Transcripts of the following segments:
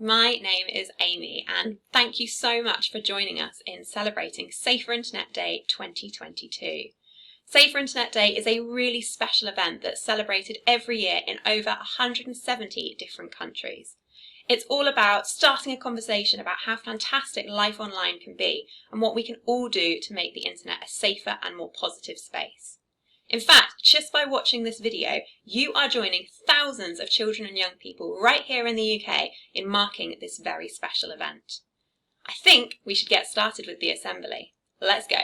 My name is Amy and thank you so much for joining us in celebrating Safer Internet Day 2022. Safer Internet Day is a really special event that's celebrated every year in over 170 different countries. It's all about starting a conversation about how fantastic life online can be and what we can all do to make the internet a safer and more positive space. In fact, just by watching this video, you are joining thousands of children and young people right here in the UK in marking this very special event. I think we should get started with the assembly. Let's go.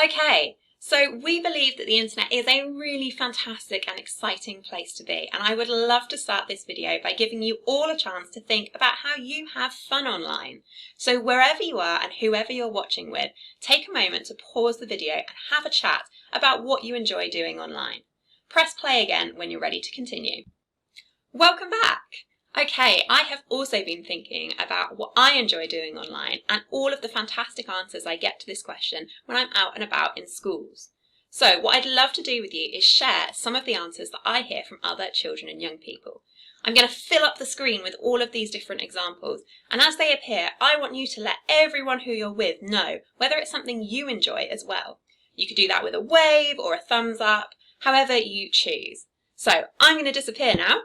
Okay, so we believe that the internet is a really fantastic and exciting place to be, and I would love to start this video by giving you all a chance to think about how you have fun online. So wherever you are and whoever you're watching with, take a moment to pause the video and have a chat about what you enjoy doing online. Press play again when you're ready to continue. Welcome back! Okay, I have also been thinking about what I enjoy doing online and all of the fantastic answers I get to this question when I'm out and about in schools. So what I'd love to do with you is share some of the answers that I hear from other children and young people. I'm going to fill up the screen with all of these different examples, and as they appear, I want you to let everyone who you're with know whether it's something you enjoy as well. You could do that with a wave or a thumbs up, however you choose. So I'm going to disappear now,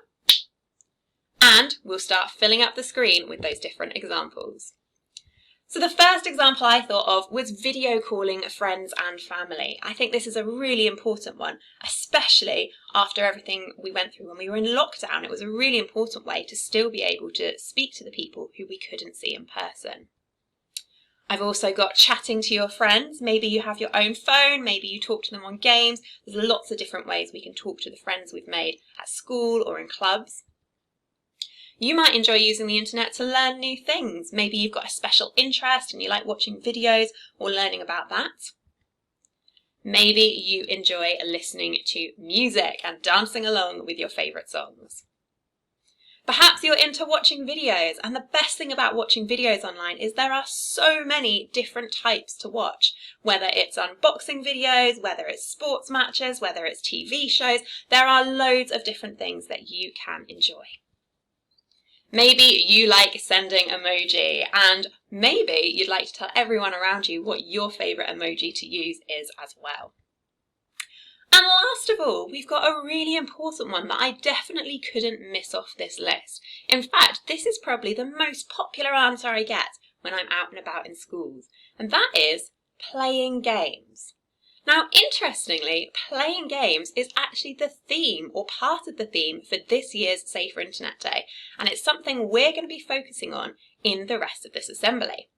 and we'll start filling up the screen with those different examples. So the first example I thought of was video calling friends and family. I think this is a really important one, especially after everything we went through when we were in lockdown. It was a really important way to still be able to speak to the people who we couldn't see in person. I've also got chatting to your friends. Maybe you have your own phone, maybe you talk to them on games. There's lots of different ways we can talk to the friends we've made at school or in clubs. You might enjoy using the internet to learn new things. Maybe you've got a special interest and you like watching videos or learning about that. Maybe you enjoy listening to music and dancing along with your favourite songs. Perhaps you're into watching videos, and the best thing about watching videos online is there are so many different types to watch. Whether it's unboxing videos, whether it's sports matches, whether it's TV shows, there are loads of different things that you can enjoy. Maybe you like sending emoji, and maybe you'd like to tell everyone around you what your favourite emoji to use is as well. And last of all, we've got a really important one that I definitely couldn't miss off this list. In fact, this is probably the most popular answer I get when I'm out and about in schools, and that is playing games. Now, interestingly, playing games is actually the theme or part of the theme for this year's Safer Internet Day, and it's something we're going to be focusing on in the rest of this assembly.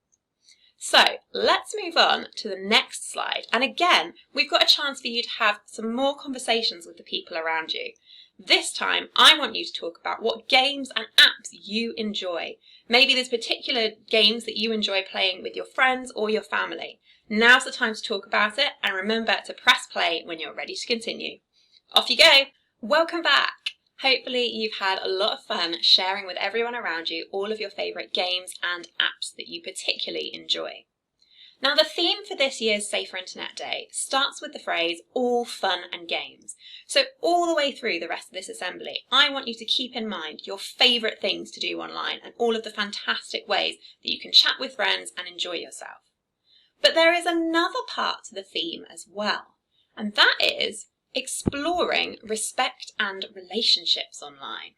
So let's move on to the next slide, and again we've got a chance for you to have some more conversations with the people around you. This time I want you to talk about what games and apps you enjoy. Maybe there's particular games that you enjoy playing with your friends or your family. Now's the time to talk about it, and remember to press play when you're ready to continue. Off you go! Welcome back! Hopefully you've had a lot of fun sharing with everyone around you all of your favourite games and apps that you particularly enjoy. Now, the theme for this year's Safer Internet Day starts with the phrase all fun and games. So all the way through the rest of this assembly, I want you to keep in mind your favourite things to do online and all of the fantastic ways that you can chat with friends and enjoy yourself. But there is another part to the theme as well, and that is exploring respect and relationships online.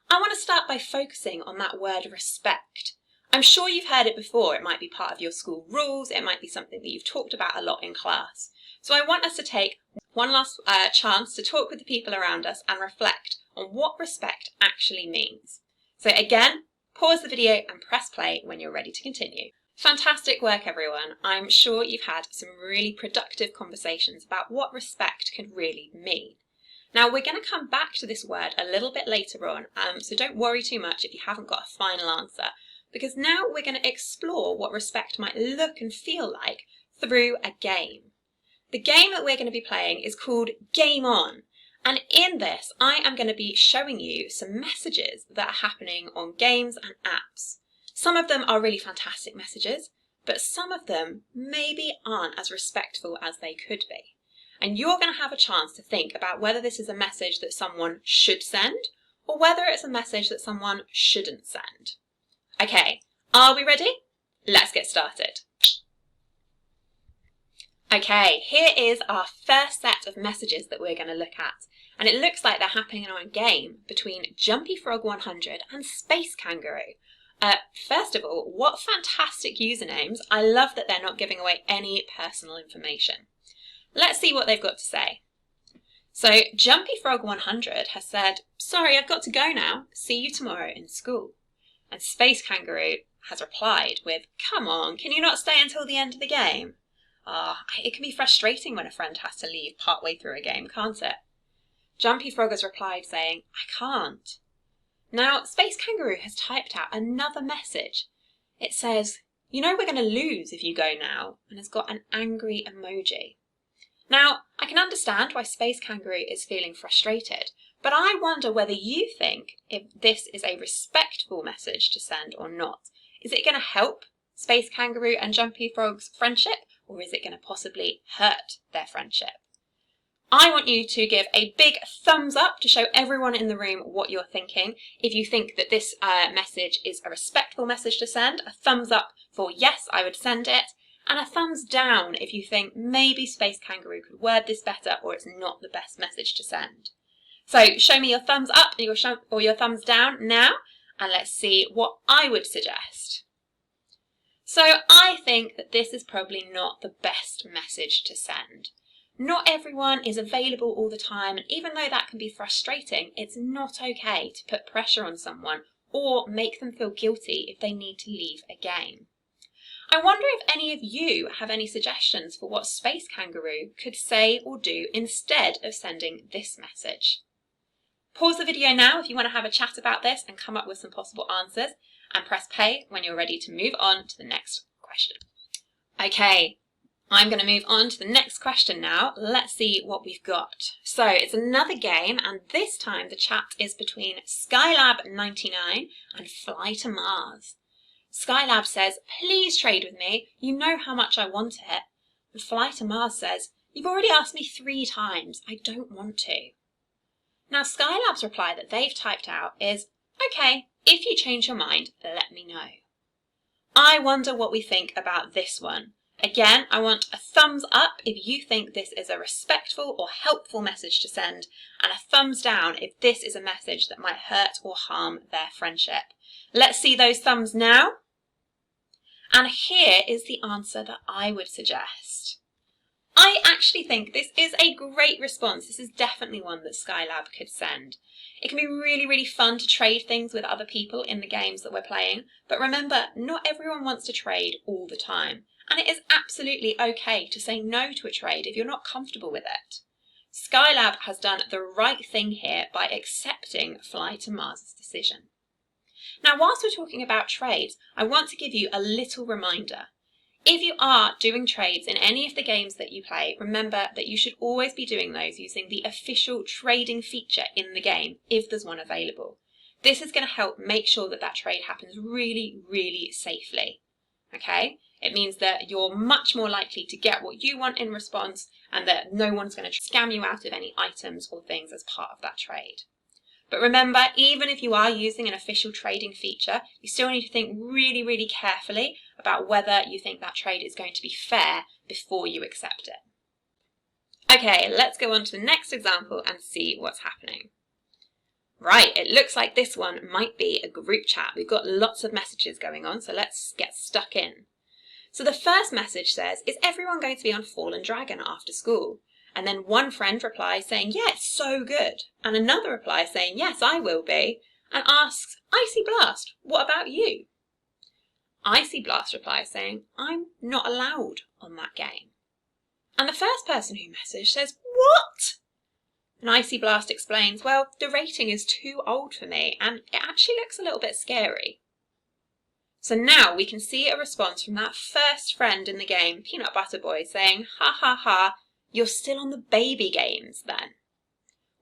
I want to start by focusing on that word respect. I'm sure you've heard it before. It might be part of your school rules, it might be something that you've talked about a lot in class. So I want us to take one last chance to talk with the people around us and reflect on what respect actually means. So again, pause the video and press play when you're ready to continue. Fantastic work, everyone. I'm sure you've had some really productive conversations about what respect can really mean. Now, we're going to come back to this word a little bit later on, so don't worry too much if you haven't got a final answer, because now we're going to explore what respect might look and feel like through a game. The game that we're going to be playing is called Game On, and in this I am going to be showing you some messages that are happening on games and apps. Some of them are really fantastic messages, but some of them maybe aren't as respectful as they could be. And you're going to have a chance to think about whether this is a message that someone should send or whether it's a message that someone shouldn't send. Okay, are we ready? Let's get started. Okay, here is our first set of messages that we're going to look at, and it looks like they're happening in a game between Jumpy Frog 100 and Space Kangaroo. First of all, what fantastic usernames. I love that they're not giving away any personal information. Let's see what they've got to say. So Jumpy Frog 100 has said, "Sorry, I've got to go now. See you tomorrow in school." And Space Kangaroo has replied with, "Come on, can you not stay until the end of the game?" It can be frustrating when a friend has to leave partway through a game, can't it? Jumpy Frog has replied saying, "I can't." Now, Space Kangaroo has typed out another message. It says, "You know we're going to lose if you go now," and has got an angry emoji. Now, I can understand why Space Kangaroo is feeling frustrated, but I wonder whether you think if this is a respectful message to send or not. Is it going to help Space Kangaroo and Jumpy Frog's friendship, or is it going to possibly hurt their friendship? I want you to give a big thumbs up to show everyone in the room what you're thinking. If you think that this message is a respectful message to send, a thumbs up for yes, I would send it, and a thumbs down if you think maybe Space Kangaroo could word this better or it's not the best message to send. So show me your thumbs up or your thumbs down now, and let's see what I would suggest. So I think that this is probably not the best message to send. Not everyone is available all the time, and even though that can be frustrating, it's not okay to put pressure on someone or make them feel guilty if they need to leave a game. I wonder if any of you have any suggestions for what Space Kangaroo could say or do instead of sending this message. Pause the video now if you want to have a chat about this and come up with some possible answers, and press play when you're ready to move on to the next question. Okay, I'm going to move on to the next question now. Let's see what we've got. So it's another game, and this time the chat is between Skylab99 and Fly to Mars. Skylab says, "Please trade with me. You know how much I want it." And Fly to Mars says, "You've already asked me 3 times. I don't want to." Now Skylab's reply that they've typed out is, "Okay, if you change your mind, let me know." I wonder what we think about this one. Again, I want a thumbs up if you think this is a respectful or helpful message to send, and a thumbs down if this is a message that might hurt or harm their friendship. Let's see those thumbs now. And here is the answer that I would suggest. I actually think this is a great response. This is definitely one that Skylab could send. It can be really, really fun to trade things with other people in the games that we're playing, but remember, not everyone wants to trade all the time, and it is absolutely okay to say no to a trade if you're not comfortable with it. Skylab has done the right thing here by accepting Fly to Mars' decision. Now, whilst we're talking about trades, I want to give you a little reminder. If you are doing trades in any of the games that you play, remember that you should always be doing those using the official trading feature in the game, if there's one available. This is going to help make sure that that trade happens really, really safely. Okay? It means that you're much more likely to get what you want in response, and that no one's going to scam you out of any items or things as part of that trade. But remember, even if you are using an official trading feature, you still need to think really, really carefully about whether you think that trade is going to be fair before you accept it. Okay, let's go on to the next example and see what's happening. Right, it looks like this one might be a group chat. We've got lots of messages going on, so let's get stuck in. So the first message says, "Is everyone going to be on Fallen Dragon after school?" And then one friend replies saying, "Yeah, it's so good." And another replies saying, "Yes, I will be." And asks, "Icy Blast, what about you?" Icy Blast replies saying, "I'm not allowed on that game." And the first person who messaged says, "What?" And Icy Blast explains, "Well, the rating is too old for me, and it actually looks a little bit scary." So now we can see a response from that first friend in the game, Peanut Butter Boy, saying, "Ha ha ha, you're still on the baby games then."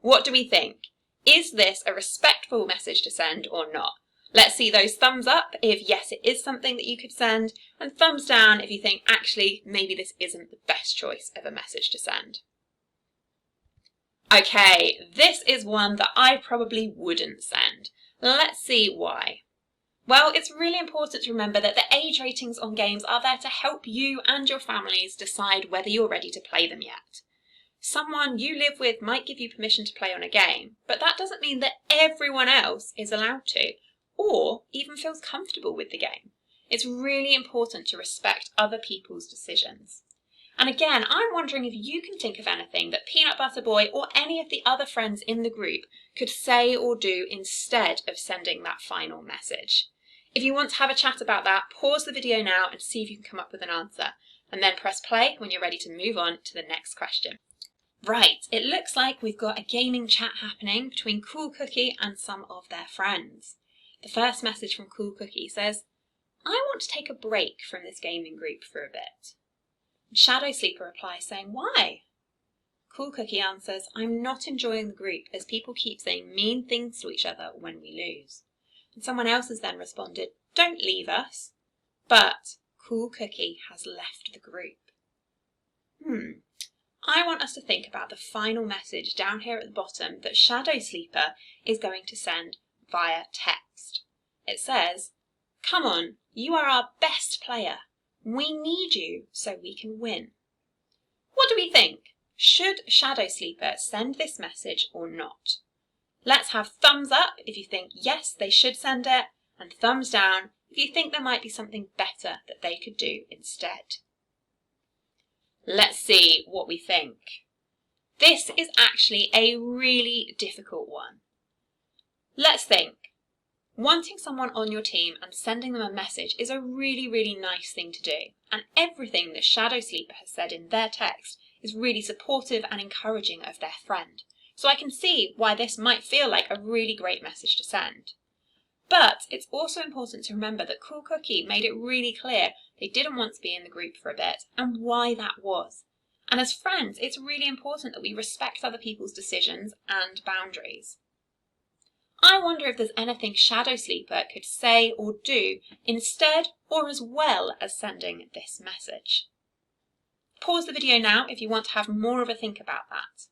What do we think? Is this a respectful message to send or not? Let's see those thumbs up if yes, it is something that you could send, and thumbs down if you think actually maybe this isn't the best choice of a message to send. Okay, this is one that I probably wouldn't send. Let's see why. Well, it's really important to remember that the age ratings on games are there to help you and your families decide whether you're ready to play them yet. Someone you live with might give you permission to play on a game, but that doesn't mean that everyone else is allowed to, or even feels comfortable with the game. It's really important to respect other people's decisions. And again, I'm wondering if you can think of anything that Peanut Butter Boy or any of the other friends in the group could say or do instead of sending that final message. If you want to have a chat about that, pause the video now and see if you can come up with an answer, and then press play when you're ready to move on to the next question. Right, it looks like we've got a gaming chat happening between Cool Cookie and some of their friends. The first message from Cool Cookie says, "I want to take a break from this gaming group for a bit." Shadow Sleeper replies saying, "Why?" Cool Cookie answers, "I'm not enjoying the group as people keep saying mean things to each other when we lose." And someone else has then responded, "Don't leave us." But Cool Cookie has left the group. I want us to think about the final message down here at the bottom that Shadow Sleeper is going to send via text. It says, "Come on, you are our best player. We need you so we can win." What do we think? Should Shadow Sleeper send this message or not? Let's have thumbs up if you think yes, they should send it, and thumbs down if you think there might be something better that they could do instead. Let's see what we think. This is actually a really difficult one. Let's think. Wanting someone on your team and sending them a message is a really, really nice thing to do, and everything that Shadow Sleeper has said in their text is really supportive and encouraging of their friend. So I can see why this might feel like a really great message to send. But it's also important to remember that Cool Cookie made it really clear they didn't want to be in the group for a bit and why that was. And as friends, it's really important that we respect other people's decisions and boundaries. I wonder if there's anything Shadow Sleeper could say or do instead or as well as sending this message. Pause the video now if you want to have more of a think about that.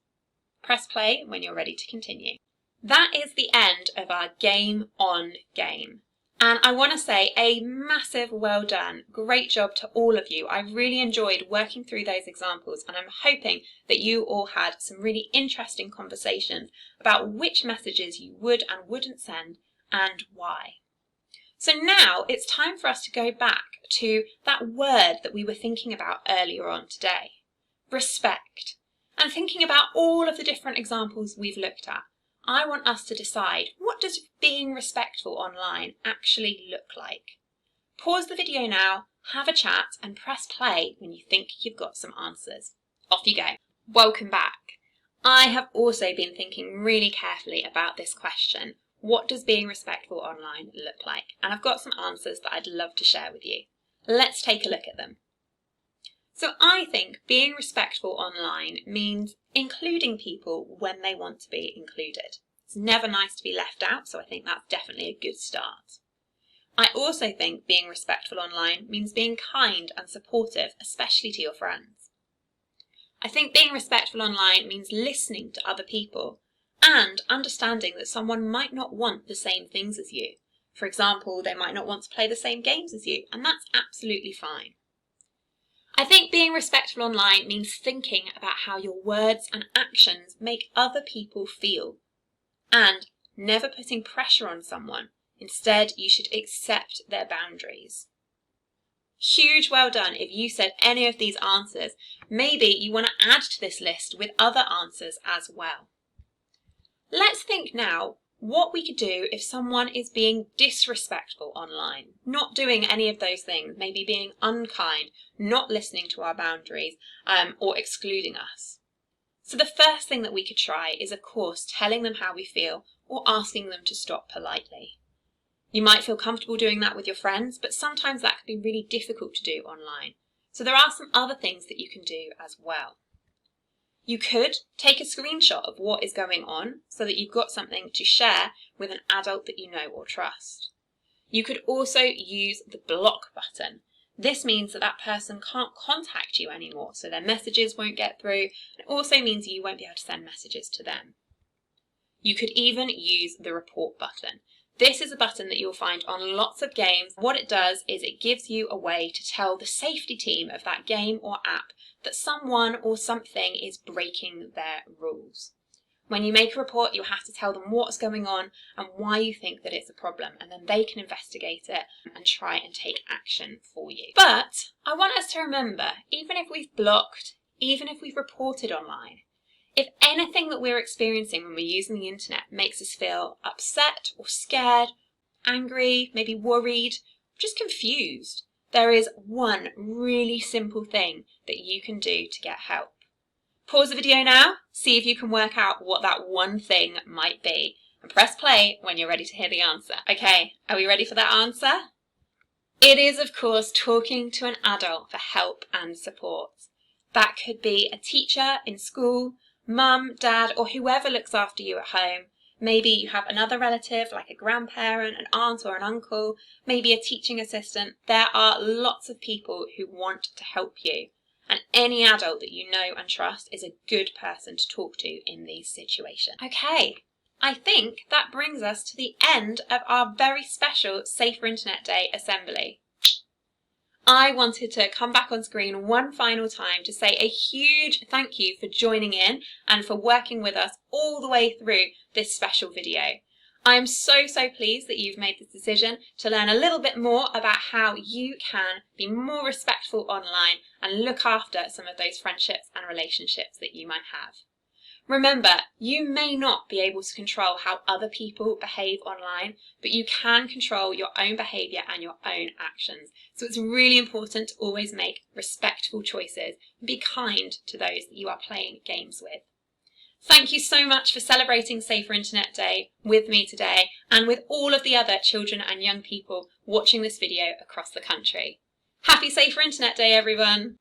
Press play when you're ready to continue. That is the end of our game on game. And I want to say a massive well done. Great job to all of you. I really enjoyed working through those examples, and I'm hoping that you all had some really interesting conversations about which messages you would and wouldn't send and why. So now it's time for us to go back to that word that we were thinking about earlier on today, respect. And thinking about all of the different examples we've looked at, I want us to decide, what does being respectful online actually look like? Pause the video now, have a chat, and press play when you think you've got some answers. Off you go. Welcome back. I have also been thinking really carefully about this question. What does being respectful online look like? And I've got some answers that I'd love to share with you. Let's take a look at them. So I think being respectful online means including people when they want to be included. It's never nice to be left out, so I think that's definitely a good start. I also think being respectful online means being kind and supportive, especially to your friends. I think being respectful online means listening to other people and understanding that someone might not want the same things as you. For example, they might not want to play the same games as you, and that's absolutely fine. I think being respectful online means thinking about how your words and actions make other people feel, and never putting pressure on someone. Instead, you should accept their boundaries. Huge well done if you said any of these answers. Maybe you want to add to this list with other answers as well. Let's think now what we could do if someone is being disrespectful online, not doing any of those things, maybe being unkind, not listening to our boundaries, or excluding us. So the first thing that we could try is, of course, telling them how we feel or asking them to stop politely. You might feel comfortable doing that with your friends, but sometimes that can be really difficult to do online. So there are some other things that you can do as well. You could take a screenshot of what is going on so that you've got something to share with an adult that you know or trust. You could also use the block button. This means that that person can't contact you anymore, so their messages won't get through. It also means you won't be able to send messages to them. You could even use the report button. This is a button that you'll find on lots of games. What it does is it gives you a way to tell the safety team of that game or app that someone or something is breaking their rules. When you make a report, you have to tell them what's going on and why you think that it's a problem, and then they can investigate it and try and take action for you. But I want us to remember, even if we've blocked, even if we've reported online, if anything that we're experiencing when we're using the internet makes us feel upset or scared, angry, maybe worried, just confused, there is one really simple thing that you can do to get help. Pause the video now, see if you can work out what that one thing might be, and press play when you're ready to hear the answer. Okay, are we ready for that answer? It is, of course, talking to an adult for help and support. That could be a teacher in school, mum, dad, or whoever looks after you at home. Maybe you have another relative like a grandparent, an aunt or an uncle, maybe a teaching assistant. There are lots of people who want to help you. And any adult that you know and trust is a good person to talk to in these situations. Okay, I think that brings us to the end of our very special Safer Internet Day assembly. I wanted to come back on screen one final time to say a huge thank you for joining in and for working with us all the way through this special video. I am so pleased that you've made this decision to learn a little bit more about how you can be more respectful online and look after some of those friendships and relationships that you might have. Remember, you may not be able to control how other people behave online, but you can control your own behaviour and your own actions. So it's really important to always make respectful choices and be kind to those that you are playing games with. Thank you so much for celebrating Safer Internet Day with me today and with all of the other children and young people watching this video across the country. Happy Safer Internet Day, everyone!